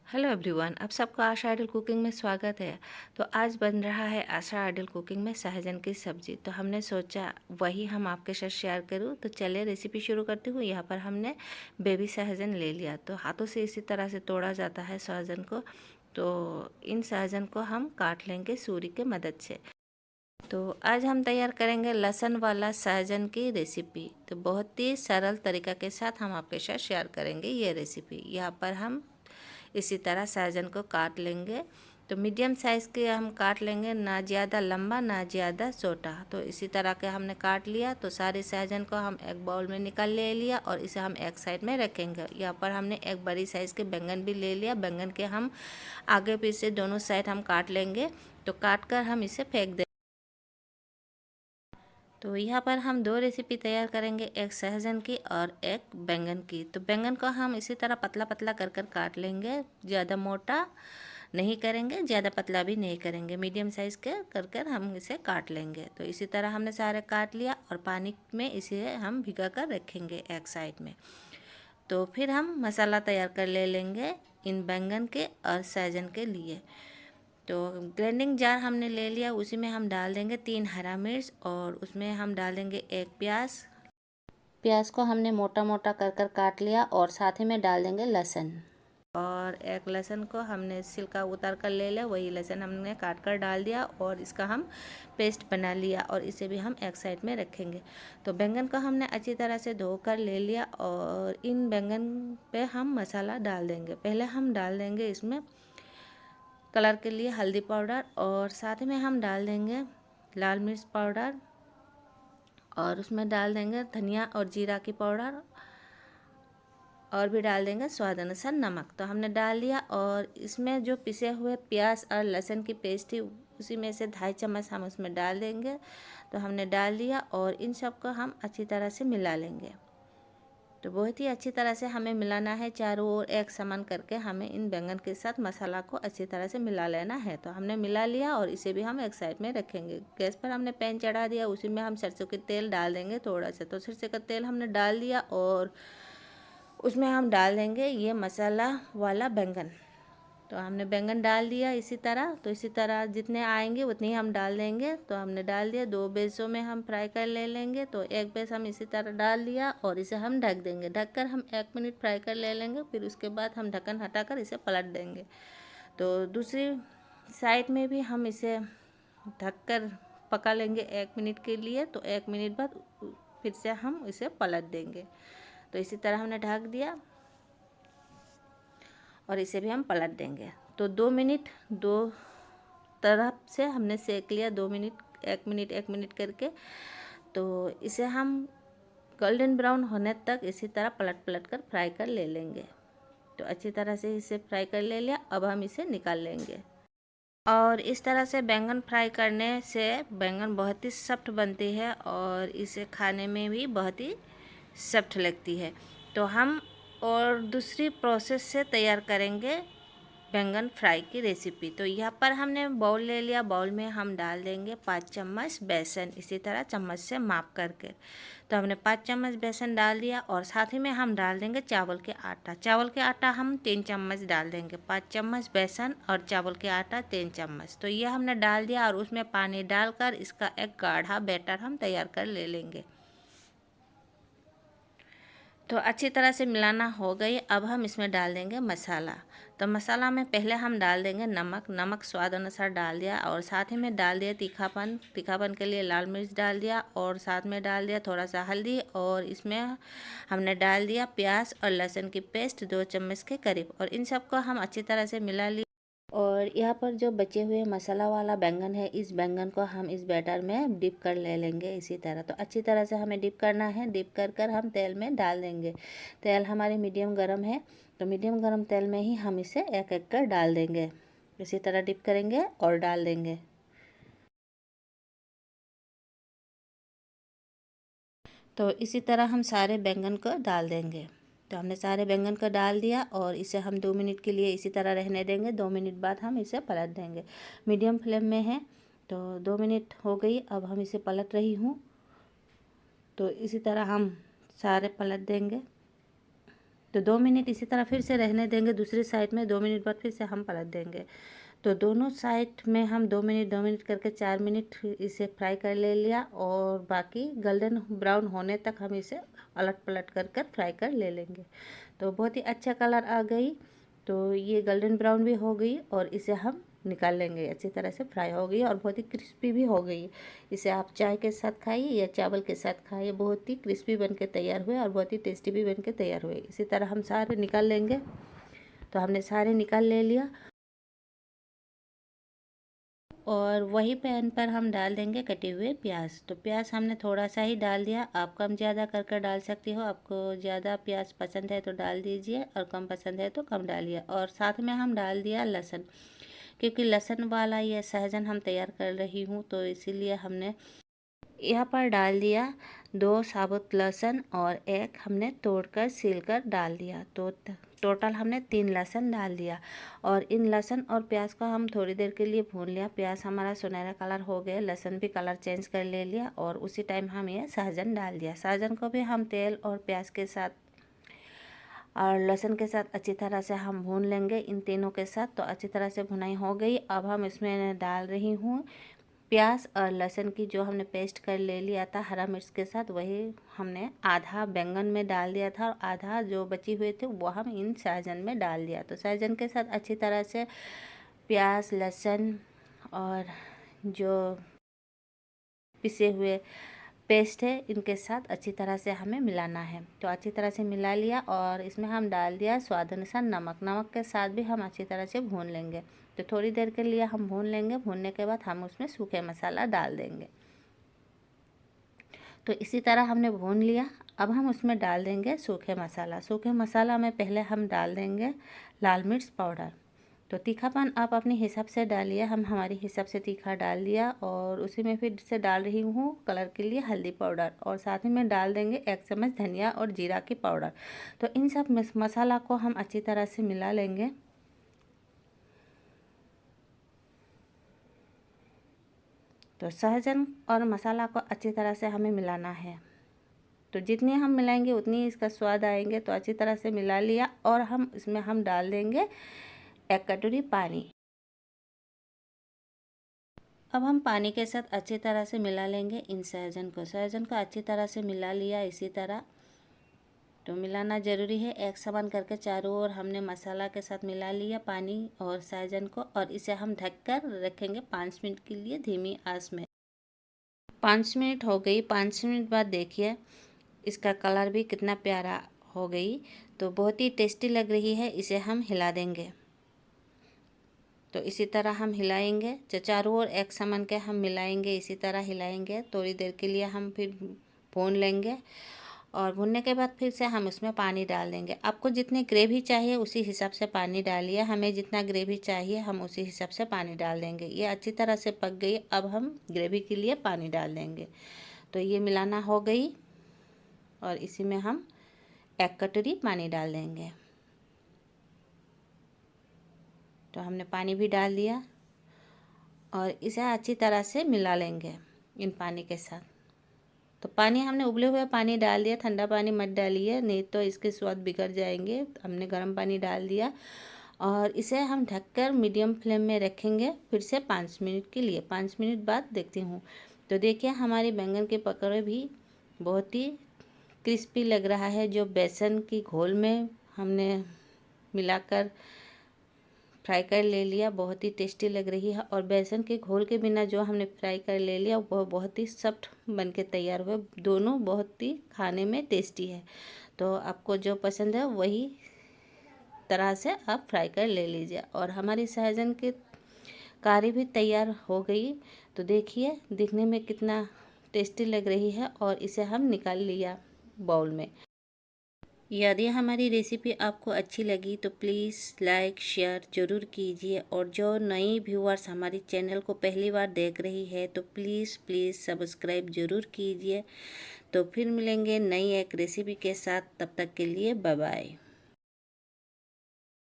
Hello everyone, आप सबका आशा idol cooking में स्वागत है। तो आज बन रहा है आशा आइडल कुकिंग में सहजन की सब्ज़ी। तो हमने सोचा वही हम आपके साथ शेयर करूं। तो चलिए रेसिपी शुरू करती हूँ। यहाँ पर हमने बेबी सहजन ले लिया। तो हाथों से इसी तरह से तोड़ा जाता है सहजन को। तो इन सहजन को हम काट लेंगे छुरी के मदद से। तो आज हम तैयार करेंगे लहसुन वाला सहजन की रेसिपी। तो बहुत ही सरल तरीका के साथ हम आपके साथ शेयर करेंगे ये रेसिपी। यहाँ पर हम इसी तरह सहजन को काट लेंगे। तो मीडियम साइज़ के हम काट लेंगे, ना ज़्यादा लंबा ना ज़्यादा छोटा। तो इसी तरह के हमने काट लिया। तो सारे सहजन को हम एक बाउल में निकाल ले लिया और इसे हम एक साइड में रखेंगे। यहाँ पर हमने एक बड़ी साइज़ के बैंगन भी ले लिया। बैंगन के हम आगे पीछे दोनों साइड हम काट लेंगे। तो काट कर हम इसे फेंक दें। तो यहाँ पर हम दो रेसिपी तैयार करेंगे, एक सहजन की और एक बैंगन की। तो बैंगन को हम इसी तरह पतला पतला कर कर काट लेंगे। ज़्यादा मोटा नहीं करेंगे, ज़्यादा पतला भी नहीं करेंगे, मीडियम साइज़ के कर कर हम इसे काट लेंगे। तो इसी तरह हमने सारे काट लिया और पानी में इसे हम भिगा कर रखेंगे एक साइड में। तो फिर हम मसाला तैयार कर ले लेंगे इन बैंगन के और सहजन के लिए। तो ग्राइंडिंग जार हमने ले लिया, उसी में हम डाल देंगे 3 हरा मिर्च और उसमें हम डाल देंगे एक प्याज। प्याज को हमने मोटा मोटा कर कर काट लिया और साथ ही में डाल देंगे लहसुन। और एक लहसुन को हमने छिलका उतार कर ले लिया, वही लहसुन हमने काट कर डाल दिया और इसका हम पेस्ट बना लिया और इसे भी हम एक साइड में रखेंगे। तो बैंगन को हमने अच्छी तरह से धो कर ले लिया और इन बैंगन पे हम मसाला डाल देंगे। पहले हम डाल देंगे इसमें कलर के लिए हल्दी पाउडर और साथ में हम डाल देंगे लाल मिर्च पाउडर और उसमें डाल देंगे धनिया और जीरा की पाउडर और भी डाल देंगे स्वाद अनुसार नमक। तो हमने डाल दिया और इसमें जो पिसे हुए प्याज और लहसुन की पेस्ट थी उसी में से 2.5 चम्मच हम उसमें डाल देंगे। तो हमने डाल दिया और इन सबको हम अच्छी तरह से मिला लेंगे। तो बहुत ही अच्छी तरह से हमें मिलाना है, चारों ओर एक समान करके हमें इन बैंगन के साथ मसाला को अच्छी तरह से मिला लेना है। तो हमने मिला लिया और इसे भी हम एक साइड में रखेंगे। गैस पर हमने पैन चढ़ा दिया, उसी में हम सरसों के तेल डाल देंगे थोड़ा सा। तो सरसों का तेल हमने डाल दिया और उसमें हम डाल देंगे ये मसाला वाला बैंगन। तो हमने बैंगन डाल दिया इसी तरह। तो इसी तरह जितने आएंगे उतने ही हम डाल देंगे। तो हमने डाल दिया, 2 बेसों में हम फ्राई कर ले लेंगे। तो एक बेस हम इसी तरह डाल दिया और इसे हम ढक देंगे। ढककर हम 1 मिनट फ्राई कर ले लेंगे। फिर उसके बाद हम ढक्कन हटाकर इसे पलट देंगे। तो दूसरी साइड में भी हम इसे ढककर पका लेंगे 1 मिनट के लिए। तो 1 मिनट बाद फिर से हम इसे पलट देंगे। तो इसी तरह हमने ढक दिया और इसे भी हम पलट देंगे। तो 2 मिनट दो तरफ से हमने सेक लिया, 2 मिनट 1 मिनट करके। तो इसे हम गोल्डन ब्राउन होने तक इसी तरह पलट पलट कर फ्राई कर ले लेंगे। तो अच्छी तरह से इसे फ्राई कर ले लिया। अब हम इसे निकाल लेंगे। और इस तरह से बैंगन फ्राई करने से बैंगन बहुत ही सॉफ्ट बनती है और इसे खाने में भी बहुत ही सॉफ्ट लगती है। तो हम और दूसरी प्रोसेस से तैयार करेंगे बैंगन फ्राई की रेसिपी। तो यहाँ पर हमने बाउल ले लिया, बाउल में हम डाल देंगे 5 चम्मच बेसन, इसी तरह चम्मच से माप करके। तो हमने 5 चम्मच बेसन डाल दिया और साथ ही में हम डाल देंगे चावल के आटा। चावल के आटा हम 3 चम्मच डाल देंगे। 5 चम्मच बेसन और चावल के आटा 3 चम्मच। तो यह हमने डाल दिया और उसमें पानी डालकर इसका एक गाढ़ा बैटर हम तैयार कर ले लेंगे। तो अच्छी तरह से मिलाना हो गई। अब हम इसमें डाल देंगे मसाला। तो मसाला में पहले हम डाल देंगे नमक। नमक स्वाद अनुसार डाल दिया और साथ ही में डाल दिया तीखापन। तीखापन के लिए लाल मिर्च डाल दिया और साथ में डाल दिया थोड़ा सा हल्दी और इसमें हमने डाल दिया प्याज और लहसुन की पेस्ट 2 चम्मच के करीब। और इन सबको हम अच्छी तरह से मिला लिया। और यहाँ पर जो बचे हुए मसाला वाला बैंगन है, इस बैंगन को हम इस बैटर में डिप कर ले लेंगे इसी तरह। तो अच्छी तरह से हमें डिप करना है। डिप कर कर हम तेल में डाल देंगे। तेल हमारी मीडियम गरम है। तो मीडियम गरम तेल में ही हम इसे एक एक कर डाल देंगे। इसी तरह डिप करेंगे और डाल देंगे। तो इसी तरह हम सारे बैंगन को डाल देंगे। तो हमने सारे बैंगन को डाल दिया और इसे हम 2 मिनट के लिए इसी तरह रहने देंगे। 2 मिनट बाद हम इसे पलट देंगे। मीडियम फ्लेम में है। तो 2 मिनट हो गई, अब हम इसे पलट रही हूँ। तो इसी तरह हम सारे पलट देंगे। तो 2 मिनट इसी तरह फिर से रहने देंगे दूसरी साइड में। 2 मिनट बाद फिर से हम पलट देंगे। तो दोनों साइड में हम 2 मिनट करके 4 मिनट इसे फ्राई कर ले लिया, और बाकी गोल्डन ब्राउन होने तक हम इसे अलट पलट कर फ्राई कर ले लेंगे। तो बहुत ही अच्छा कलर आ गई। तो ये गोल्डन ब्राउन भी हो गई और इसे हम निकाल लेंगे। अच्छी तरह से फ्राई हो गई और बहुत ही क्रिस्पी भी हो गई। इसे आप चाय के साथ खाइए या चावल के साथ खाइए, बहुत ही क्रिस्पी बन के तैयार हुए और बहुत ही टेस्टी भी बन के तैयार हुए। इसी तरह हम सारे निकाल लेंगे। तो हमने सारे निकाल ले लिया, और वही पैन पर हम डाल देंगे कटे हुए प्याज। तो प्याज हमने थोड़ा सा ही डाल दिया, आप कम ज़्यादा कर कर डाल सकती हो। आपको ज़्यादा प्याज पसंद है तो डाल दीजिए, और कम पसंद है तो कम डालिए। और साथ में हम डाल दिया लहसुन, क्योंकि लहसुन वाला ये सहजन हम तैयार कर रही हूँ, तो इसीलिए हमने यहाँ पर डाल दिया 2 साबुत लहसुन, और एक हमने तोड़कर सीलकर डाल दिया। तो टोटल हमने 3 लहसुन डाल दिया। और इन लहसुन और प्याज को हम थोड़ी देर के लिए भून लिया। प्याज हमारा सुनहरा कलर हो गया, लहसुन भी कलर चेंज कर ले लिया, और उसी टाइम हम ये सहजन डाल दिया। सहजन को भी हम तेल और प्याज के साथ और लहसुन के साथ अच्छी तरह से हम भून लेंगे, इन तीनों के साथ। तो अच्छी तरह से भुनाई हो गई। अब हम इसमें डाल रही हूँ प्याज और लहसुन की जो हमने पेस्ट कर ले लिया था हरा मिर्च के साथ, वही हमने आधा बैंगन में डाल दिया था, और आधा जो बची हुए थे वो हम इन सहजन में डाल दिया। तो सहजन के साथ अच्छी तरह से प्याज, लहसुन और जो पिसे हुए पेस्ट है इनके साथ अच्छी तरह से हमें मिलाना है। तो अच्छी तरह से मिला लिया, और इसमें हम डाल दिया स्वाद अनुसार नमक। नमक के साथ भी हम अच्छी तरह से भून लेंगे। तो थोड़ी देर के लिए हम भून लेंगे। भूनने के बाद हम उसमें सूखे मसाला डाल देंगे। तो इसी तरह हमने भून लिया। अब हम उसमें डाल देंगे सूखे मसाला। सूखे मसाला में पहले हम डाल देंगे लाल मिर्च पाउडर। तो तीखापन आप अपने हिसाब से डालिए, हम हमारे हिसाब से तीखा डाल दिया। और उसी में फिर से डाल रही हूँ कलर के लिए हल्दी पाउडर, और साथ ही में डाल देंगे 1 चम्मच धनिया और जीरा की पाउडर। तो इन सब मसाला को हम अच्छी तरह से मिला लेंगे। तो सहजन और मसाला को अच्छी तरह से हमें मिलाना है। तो जितनी हम मिलाएंगे उतनी इसका स्वाद आएंगे। तो अच्छी तरह से मिला लिया, और हम इसमें हम डाल देंगे 1 कटोरी पानी। अब हम पानी के साथ अच्छी तरह से मिला लेंगे इन सहजन को। सहजन को अच्छी तरह से मिला लिया इसी तरह। तो मिलाना ज़रूरी है, एक समान करके चारों ओर हमने मसाला के साथ मिला लिया पानी और सहजन को। और इसे हम ढककर रखेंगे 5 मिनट के लिए धीमी आंच में। 5 मिनट हो गई। 5 मिनट बाद देखिए इसका कलर भी कितना प्यारा हो गई। तो बहुत ही टेस्टी लग रही है। इसे हम हिला देंगे। तो इसी तरह हम हिलाएंगे, चारों ओर एक समान के हम मिलाएंगे, इसी तरह हिलाएंगे। थोड़ी देर के लिए हम फिर भून लेंगे, और भूनने के बाद फिर से हम उसमें पानी डाल देंगे। आपको जितनी ग्रेवी चाहिए उसी हिसाब से पानी डालिए। हमें जितना ग्रेवी चाहिए हम उसी हिसाब से पानी डाल देंगे। ये अच्छी तरह से पक गई। अब हम ग्रेवी के लिए पानी डाल देंगे। तो ये मिलाना हो गई, और इसी में हम 1 कटोरी पानी डाल देंगे। तो हमने पानी भी डाल दिया, और इसे अच्छी तरह से मिला लेंगे इन पानी के साथ। तो पानी हमने उबले हुए पानी डाल दिया, ठंडा पानी मत डालिए, नहीं तो इसके स्वाद बिगड़ जाएंगे। हमने गर्म पानी डाल दिया, और इसे हम ढककर मीडियम फ्लेम में रखेंगे फिर से 5 मिनट के लिए। 5 मिनट बाद देखती हूँ। तो देखिए हमारी बैंगन के पकौड़े भी बहुत ही क्रिस्पी लग रहा है। जो बेसन की घोल में हमने मिलाकर फ्राई कर ले लिया, बहुत ही टेस्टी लग रही है। और बेसन के घोल के बिना जो हमने फ्राई कर ले लिया वह बहुत ही सॉफ्ट बन के तैयार हुए। दोनों बहुत ही खाने में टेस्टी है। तो आपको जो पसंद है वही तरह से आप फ्राई कर ले लीजिए। और हमारी सहजन की करी भी तैयार हो गई। तो देखिए दिखने में कितना टेस्टी लग रही है। और इसे हम निकाल लिया बाउल में। यदि हमारी रेसिपी आपको अच्छी लगी तो प्लीज़ लाइक शेयर ज़रूर कीजिए। और जो नई व्यूअर्स हमारी चैनल को पहली बार देख रही है तो प्लीज़ सब्सक्राइब ज़रूर कीजिए। तो फिर मिलेंगे नई एक रेसिपी के साथ। तब तक के लिए बाय बाय।